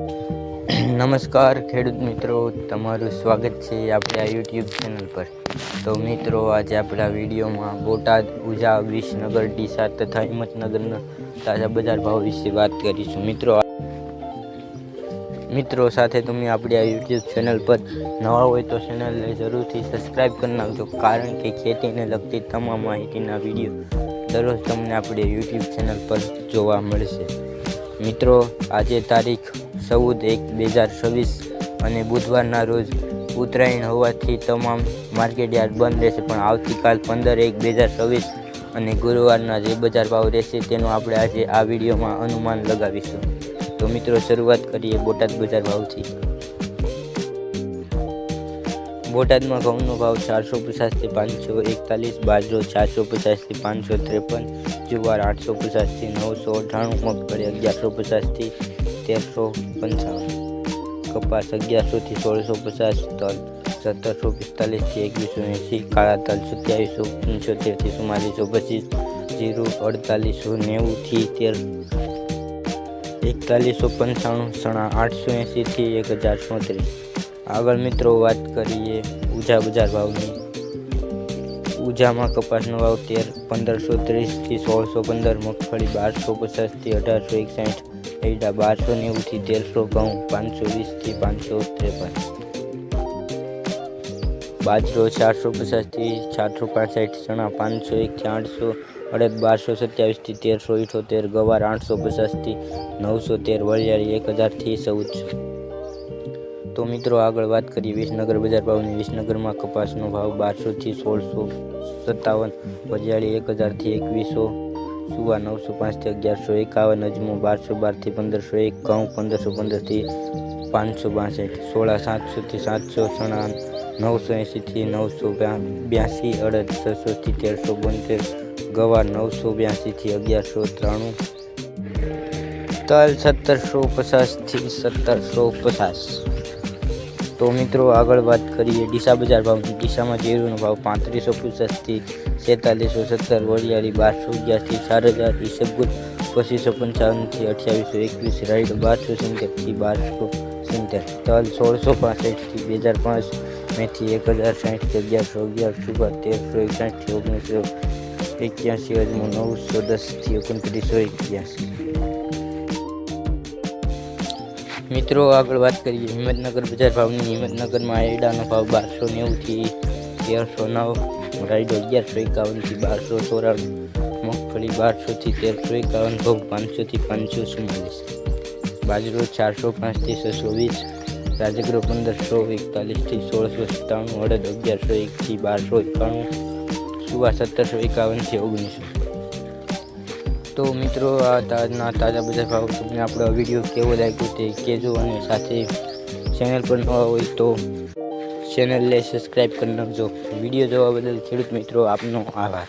નમસ્કાર ખેડૂત મિત્રો, તમારું સ્વાગત છે આપણે આ યુટ્યુબ ચેનલ પર। તો મિત્રો, આજે આપણા વિડીયોમાં બોટાદ, ઉઝા, વિસનગર, ડીસા તથા હિંમતનગરના તાજા બજાર ભાવ વિશે વાત કરીશું। મિત્રો સાથે તમે આપણી આ યુટ્યુબ ચેનલ પર નવા હોય તો ચેનલને જરૂરથી સબસ્ક્રાઈબ કરી નાખજો, કારણ કે ખેતીને લગતી તમામ માહિતીના વિડીયો દરરોજ તમને આપણે યુટ્યુબ ચેનલ પર જોવા મળશે। મિત્રો, આજે તારીખ 14/1/2026 અને બુધવારના રોજ ઉત્તરાયણ હોવાથી તમામ માર્કેટ યાર્ડ બંધ રહેશે, પણ આવતીકાલ 15/1/2026 અને ગુરુવારના જે બજાર ભાવ રહેશે તેનો આપણે આજે આ વિડીયોમાં અનુમાન લગાવીશું। તો મિત્રો, શરૂઆત કરીએ બોટાદ બજાર ભાવથી। બોટાદમાં ઘઉંનો ભાવ 450 થી 541, બાજરો 450 થી 553, જુવાર 850 થી 998, મગફળી 1150 થી 1355, કપાસ 1100 થી 1650, તલ 1745 થી 2180, કાળા તલ 2775 થી 4425, જીરું 4890 થી 4195, ચણા 880 થી 1034। આગળ મિત્રો વાત કરીએ ઉઝા બજાર ભાવની। ઉઝામાં કપાસનો ભાવ 1530 થી 1615, મગફળી 1250 થી 1861, એરડા 1290 થી 1300, ઘઉં 520 થી 553, બાજરો 450 થી 465, ચણા 501 થી 800, અડદ 1227 થી 1378, ગવાર 850 થી 913, વરિયાળી 1000 થી 1400। તો મિત્રો, આગળ વાત કરીએ વિસનગર બજાર ભાવની। વિસનગરમાં કપાસનો ભાવ 1200 થી 1657, વરિયાળી 1000 થી 2100, સુવા 905 થી 1151, અજમો 1212 થી 1501, ઘઉં 1515 થી 562, સોળા 700 થી 700, ચણા 980 થી 982, અડદ 600 થી 1372, ગવાર 982 થી 1193, તલ 1750 થી 1750। તો મિત્રો, આગળ વાત કરીએ ડીસા બજાર ભાવની। ડીસામાં જીરુનો ભાવ 3550 થી 4617, વરિયાળી 1211 થી 4000, ઈસબગુલ 2555 થી 2821, રાયડો 1270 થી 1270, તલ 1665 થી 2005, મેથી 1060 થી 1111, સુગર 1361 થી 1981, અજમો 910 થી 2981। મિત્રો, આગળ વાત કરીએ હિંમતનગર બજાર ભાવની। હિંમતનગરમાં એરડાનો ભાવ 1290 થી 1309, રાયડો 1151 થી 1294, મગફળી 1200 થી 1351, ઘઉં 500 થી 544, બાજરો 405 થી 620, રાજગરો 1541 થી 1697, અડદ 1101 થી 1291, સુવા 1751 થી 1900। તો મિત્રો, આ તાજા બજાર ભાવ તમને આપણો વિડીયો કેવો લાગ્યો તે કહેજો, અને સાથે ચેનલ પર નવા હોય તો ચેનલને સબસ્ક્રાઈબ કરી નાખજો। વિડીયો જોવા બદલ ખેડૂત મિત્રો આપનો આભાર।